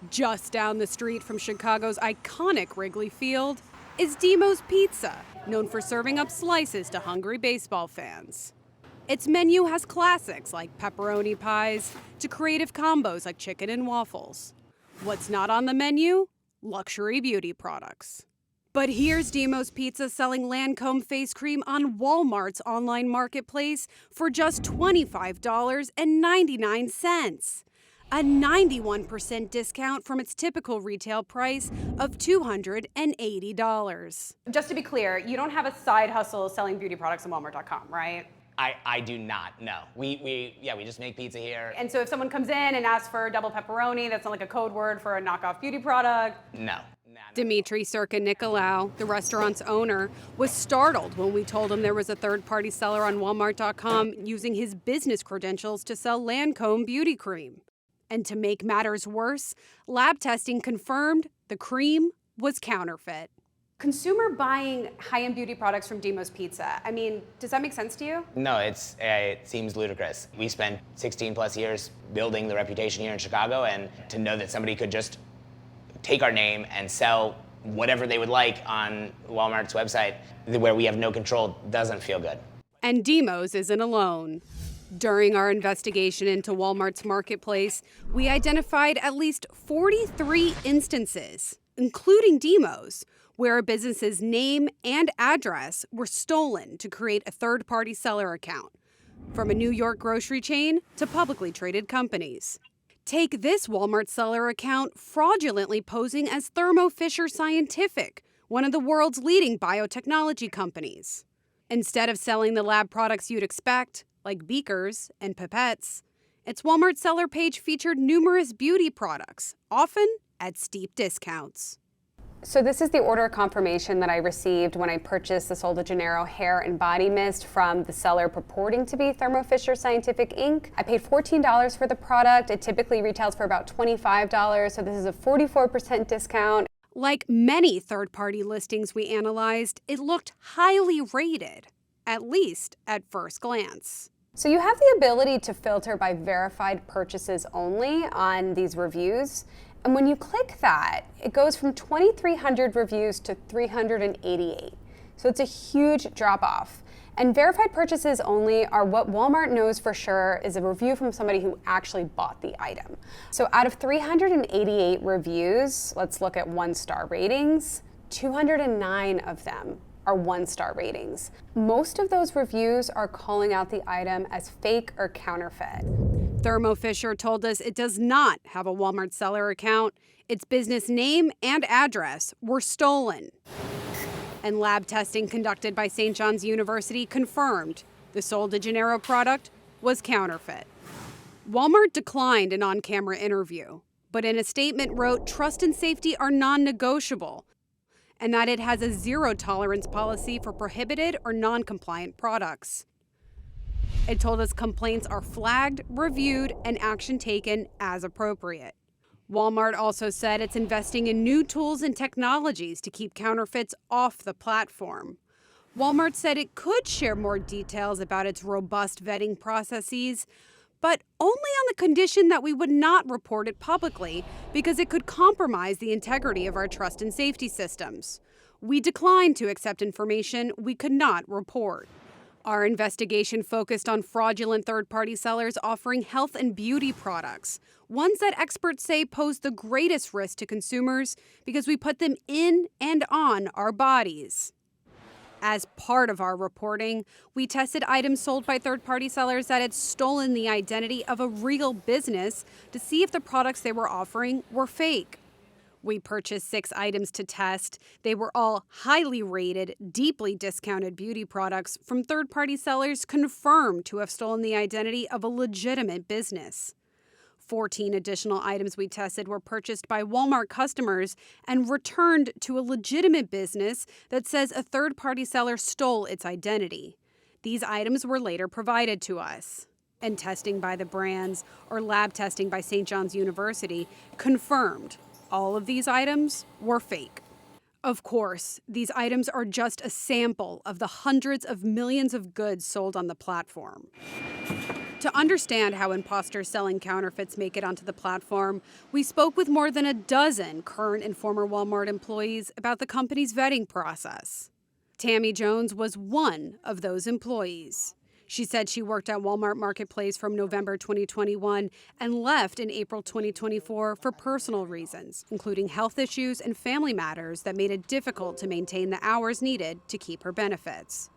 Just down the street from Chicago's iconic Wrigley Field is Dimo's Pizza, known for serving up slices to hungry baseball fans. Its menu has classics like pepperoni pies to creative combos like chicken and waffles. What's not on the menu? Luxury beauty products. But here's Dimo's Pizza selling Lancome face cream on Walmart's online marketplace for just $25.99. A 91% discount from its typical retail price of $280. Just to be clear, you don't have a side hustle selling beauty products on Walmart.com, right? I do not, no. We just make pizza here. And so if someone comes in and asks for double pepperoni, that's not like a code word for a knockoff beauty product? No. Dimitri Nicolau, the restaurant's owner, was startled when we told him there was a third-party seller on Walmart.com using his business credentials to sell Lancome beauty cream. And to make matters worse, lab testing confirmed the cream was counterfeit. Consumer buying high-end beauty products from Dimo's Pizza, I mean, does that make sense to you? No, it seems ludicrous. We spent 16 plus years building the reputation here in Chicago, and to know that somebody could just take our name and sell whatever they would like on Walmart's website where we have no control doesn't feel good. And Dimo's isn't alone. During our investigation into Walmart's marketplace, we identified at least 43 instances, including Dimo's, where a business's name and address were stolen to create a third-party seller account, from a New York grocery chain to publicly traded companies. Take this Walmart seller account fraudulently posing as Thermo Fisher Scientific, one of the world's leading biotechnology companies. Instead of selling the lab products you'd expect, like beakers and pipettes, its Walmart seller page featured numerous beauty products, often at steep discounts. So this is the order confirmation that I received when I purchased the Sol de Janeiro hair and body mist from the seller purporting to be Thermo Fisher Scientific Inc. I paid $14 for the product. It typically retails for about $25, so this is a 44% discount. Like many third-party listings we analyzed, it looked highly rated, at least at first glance. So you have the ability to filter by verified purchases only on these reviews. And when you click that, it goes from 2,300 reviews to 388. So it's a huge drop off. And verified purchases only are what Walmart knows for sure is a review from somebody who actually bought the item. So out of 388 reviews, let's look at 1-star ratings, 209 of them are 1-star ratings. Most of those reviews are calling out the item as fake or counterfeit. Thermo Fisher told us it does not have a Walmart seller account. Its business name and address were stolen. And lab testing conducted by St. John's University confirmed the Sol de Janeiro product was counterfeit. Walmart declined an on-camera interview, but in a statement wrote trust and safety are non-negotiable, and that it has a zero-tolerance policy for prohibited or non-compliant products. It told us complaints are flagged, reviewed, and action taken as appropriate. Walmart also said it's investing in new tools and technologies to keep counterfeits off the platform. Walmart said it could share more details about its robust vetting processes, but only on the condition that we would not report it publicly because it could compromise the integrity of our trust and safety systems. We declined to accept information we could not report. Our investigation focused on fraudulent third-party sellers offering health and beauty products, ones that experts say pose the greatest risk to consumers because we put them in and on our bodies. As part of our reporting, we tested items sold by third-party sellers that had stolen the identity of a real business to see if the products they were offering were fake. We purchased 6 items to test. They were all highly rated, deeply discounted beauty products from third-party sellers confirmed to have stolen the identity of a legitimate business. 14 additional items we tested were purchased by Walmart customers and returned to a legitimate business that says a third-party seller stole its identity. These items were later provided to us. And testing by the brands, or lab testing by St. John's University, confirmed all of these items were fake. Of course, these items are just a sample of the hundreds of millions of goods sold on the platform. To understand how imposters selling counterfeits make it onto the platform, we spoke with more than a dozen current and former Walmart employees about the company's vetting process. Tammy Jones was one of those employees. She said she worked at Walmart Marketplace from November 2021 and left in April 2024 for personal reasons, including health issues and family matters that made it difficult to maintain the hours needed to keep her benefits.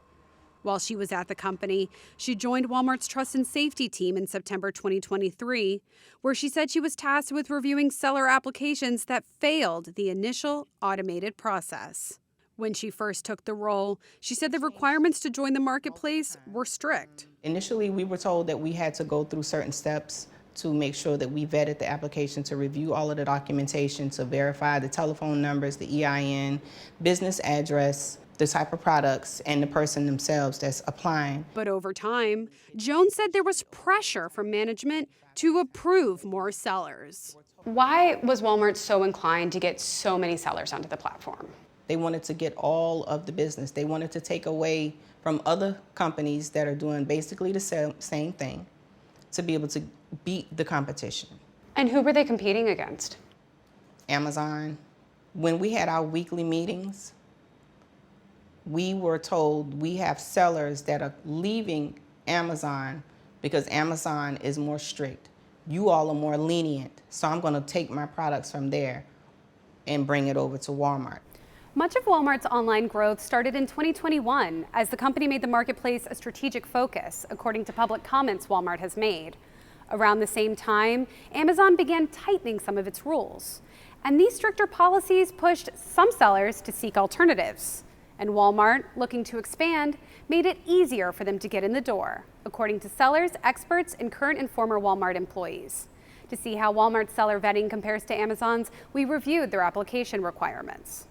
While she was at the company, she joined Walmart's Trust and Safety team in September 2023, where she said she was tasked with reviewing seller applications that failed the initial automated process. When she first took the role, she said the requirements to join the marketplace were strict. Initially, we were told that we had to go through certain steps to make sure that we vetted the application, to review all of the documentation, to verify the telephone numbers, the EIN, business address, the type of products, and the person themselves that's applying. But over time, Jones said there was pressure from management to approve more sellers. Why was Walmart so inclined to get so many sellers onto the platform? They wanted to get all of the business. They wanted to take away from other companies that are doing basically the same thing to be able to beat the competition. And who were they competing against? Amazon. When we had our weekly meetings, we were told we have sellers that are leaving Amazon because Amazon is more strict. You all are more lenient, so I'm going to take my products from there and bring it over to Walmart. Much of Walmart's online growth started in 2021 as the company made the marketplace a strategic focus, according to public comments Walmart has made. Around the same time, Amazon began tightening some of its rules. And these stricter policies pushed some sellers to seek alternatives. And Walmart, looking to expand, made it easier for them to get in the door, according to sellers, experts, and current and former Walmart employees. To see how Walmart's seller vetting compares to Amazon's, we reviewed their application requirements.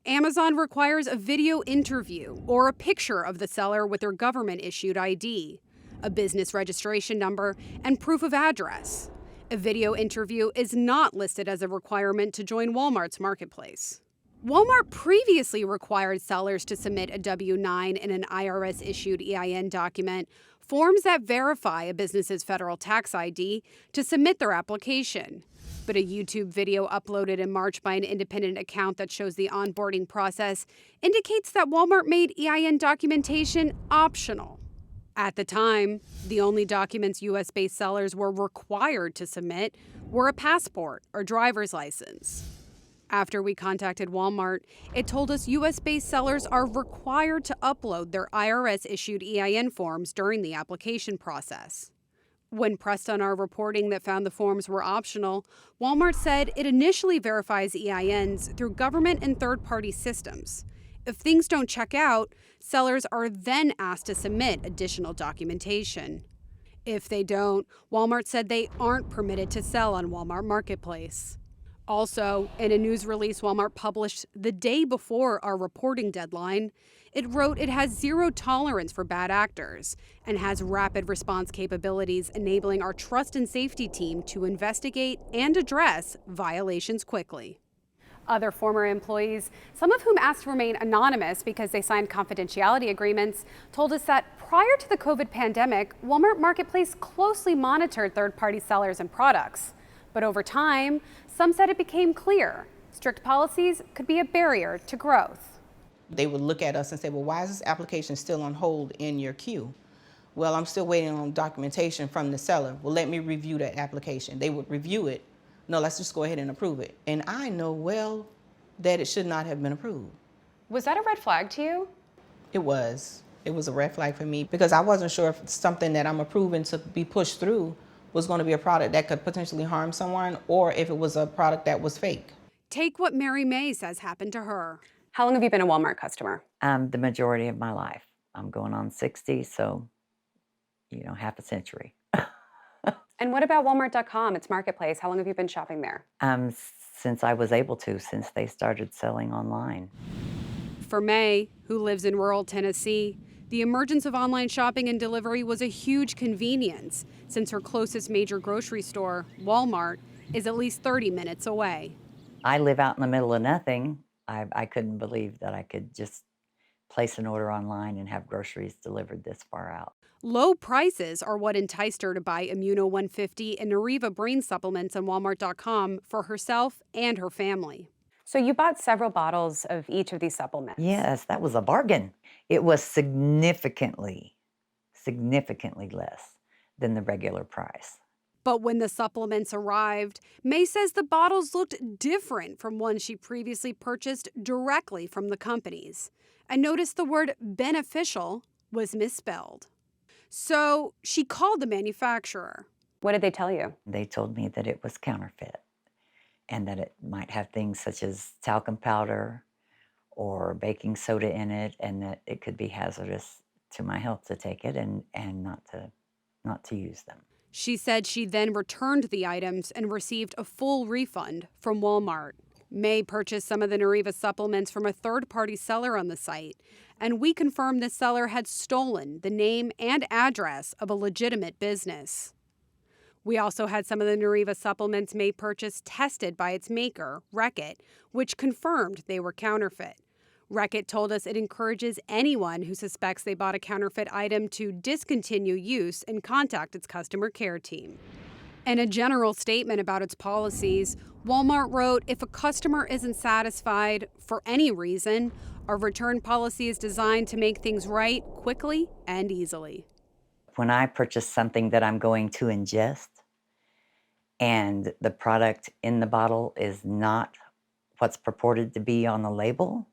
Amazon requires a video interview or a picture of the seller with their government-issued ID, a business registration number, and proof of address. A video interview is not listed as a requirement to join Walmart's marketplace. Walmart previously required sellers to submit a W-9 and an IRS-issued EIN document, forms that verify a business's federal tax ID, to submit their application. But a YouTube video uploaded in March by an independent account that shows the onboarding process indicates that Walmart made EIN documentation optional. At the time, the only documents U.S.-based sellers were required to submit were a passport or driver's license. After we contacted Walmart, it told us U.S.-based sellers are required to upload their IRS-issued EIN forms during the application process. When pressed on our reporting that found the forms were optional, Walmart said it initially verifies EINs through government and third-party systems. If things don't check out, sellers are then asked to submit additional documentation. If they don't, Walmart said they aren't permitted to sell on Walmart Marketplace. Also, in a news release Walmart published the day before our reporting deadline, it wrote it has zero tolerance for bad actors and has rapid response capabilities enabling our trust and safety team to investigate and address violations quickly. Other former employees, some of whom asked to remain anonymous because they signed confidentiality agreements, told us that prior to the COVID pandemic, Walmart Marketplace closely monitored third-party sellers and products. But over time, some said it became clear strict policies could be a barrier to growth. They would look at us and say, well, why is this application still on hold in your queue? Well, I'm still waiting on documentation from the seller. Well, let me review that application. They would review it. No, let's just go ahead and approve it. And I know well that it should not have been approved. Was that a red flag to you? It was. It was a red flag for me because I wasn't sure if something that I'm approving to be pushed through was going to be a product that could potentially harm someone or if it was a product that was fake. Take what Mary May says happened to her. How long have you been a Walmart customer? The majority of my life. I'm going on 60, so, half a century. And what about Walmart.com, its marketplace? How long have you been shopping there? Since I was able to, since they started selling online. For May, who lives in rural Tennessee, the emergence of online shopping and delivery was a huge convenience since her closest major grocery store, Walmart, is at least 30 minutes away. I live out in the middle of nothing. I couldn't believe that I could just place an order online and have groceries delivered this far out. Low prices are what enticed her to buy Immuno 150 and Neuriva brain supplements on Walmart.com for herself and her family. So you bought several bottles of each of these supplements. Yes, that was a bargain. It was significantly less than the regular price. But when the supplements arrived, May says the bottles looked different from ones she previously purchased directly from the companies, and noticed the word beneficial was misspelled. So she called the manufacturer. What did they tell you? They told me that it was counterfeit and that it might have things such as talcum powder or baking soda in it, and that it could be hazardous to my health to take it and not to use them. She said she then returned the items and received a full refund from Walmart. May purchased some of the Neuriva supplements from a third-party seller on the site, and we confirmed the seller had stolen the name and address of a legitimate business. We also had some of the Neuriva supplements May purchased tested by its maker, Reckitt, which confirmed they were counterfeit. Reckitt told us it encourages anyone who suspects they bought a counterfeit item to discontinue use and contact its customer care team. In a general statement about its policies, Walmart wrote, if a customer isn't satisfied for any reason, our return policy is designed to make things right quickly and easily. When I purchase something that I'm going to ingest and the product in the bottle is not what's purported to be on the label,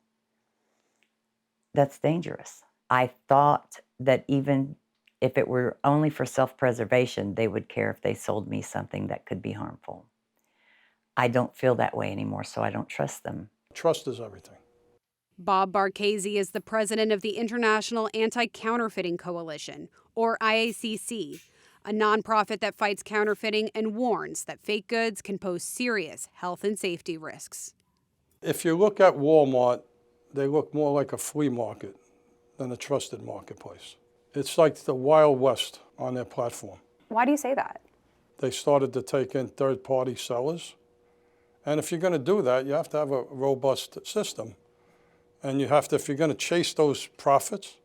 that's dangerous. I thought that even if it were only for self-preservation, they would care if they sold me something that could be harmful. I don't feel that way anymore, so I don't trust them. Trust is everything. Bob Barchese is the president of the International Anti-Counterfeiting Coalition, or IACC, a nonprofit that fights counterfeiting and warns that fake goods can pose serious health and safety risks. If you look at Walmart, they look more like a flea market than a trusted marketplace. It's like the Wild West on their platform. Why do you say that? They started to take in third-party sellers. And if you're going to do that, you have to have a robust system. And you have to, if you're going to chase those profits,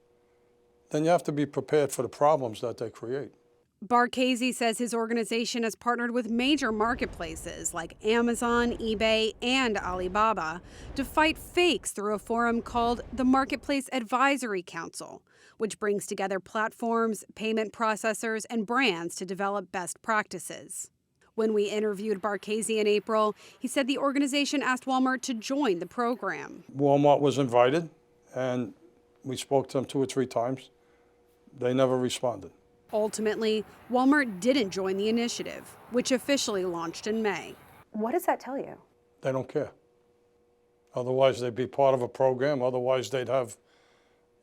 then you have to be prepared for the problems that they create. Barchese says his organization has partnered with major marketplaces like Amazon, eBay, and Alibaba to fight fakes through a forum called the Marketplace Advisory Council, which brings together platforms, payment processors, and brands to develop best practices. When we interviewed Barchese in April, he said the organization asked Walmart to join the program. Walmart was invited, and we spoke to them 2 or 3 times. They never responded. Ultimately, Walmart didn't join the initiative, which officially launched in May. What does that tell you? They don't care. Otherwise, they'd be part of a program. Otherwise, they'd have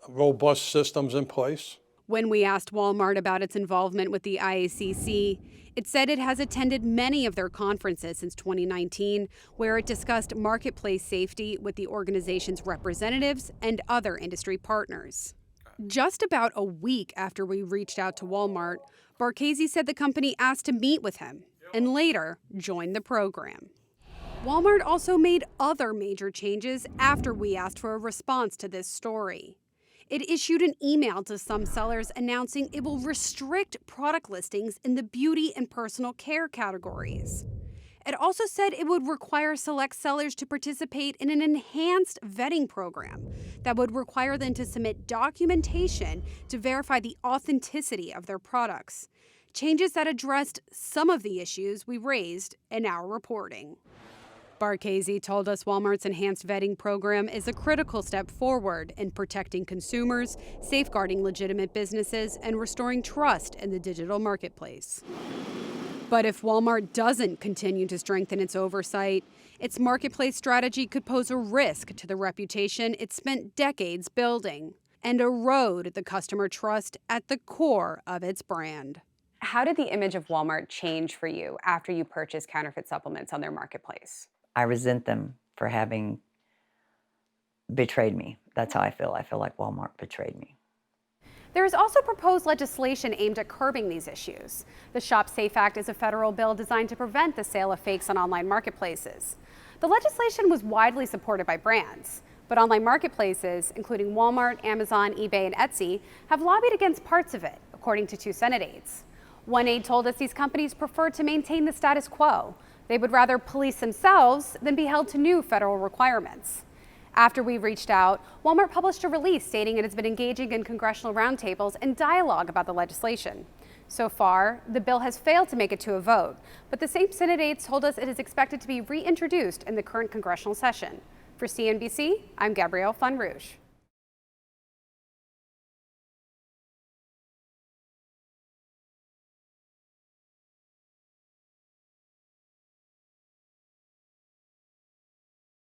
robust systems in place. When we asked Walmart about its involvement with the IACC, it said it has attended many of their conferences since 2019, where it discussed marketplace safety with the organization's representatives and other industry partners. Just about a week after we reached out to Walmart, Barchese said the company asked to meet with him and later joined the program. Walmart also made other major changes after we asked for a response to this story. It issued an email to some sellers announcing it will restrict product listings in the beauty and personal care categories. It also said it would require select sellers to participate in an enhanced vetting program that would require them to submit documentation to verify the authenticity of their products. Changes that addressed some of the issues we raised in our reporting. Barchese told us Walmart's enhanced vetting program is a critical step forward in protecting consumers, safeguarding legitimate businesses, and restoring trust in the digital marketplace. But if Walmart doesn't continue to strengthen its oversight, its marketplace strategy could pose a risk to the reputation it spent decades building and erode the customer trust at the core of its brand. How did the image of Walmart change for you after you purchased counterfeit supplements on their marketplace? I resent them for having betrayed me. That's how I feel. I feel like Walmart betrayed me. There is also proposed legislation aimed at curbing these issues. The Shop Safe Act is a federal bill designed to prevent the sale of fakes on online marketplaces. The legislation was widely supported by brands, But online marketplaces, including Walmart, Amazon, eBay, and Etsy, have lobbied against parts of it, according to 2 Senate aides. One aide told us these companies prefer to maintain the status quo. They would rather police themselves than be held to new federal requirements. After we reached out, Walmart published a release stating it has been engaging in congressional roundtables and dialogue about the legislation. So far, the bill has failed to make it to a vote, but the same Senate aides told us it is expected to be reintroduced in the current congressional session. For CNBC, I'm Gabrielle Fonrouge.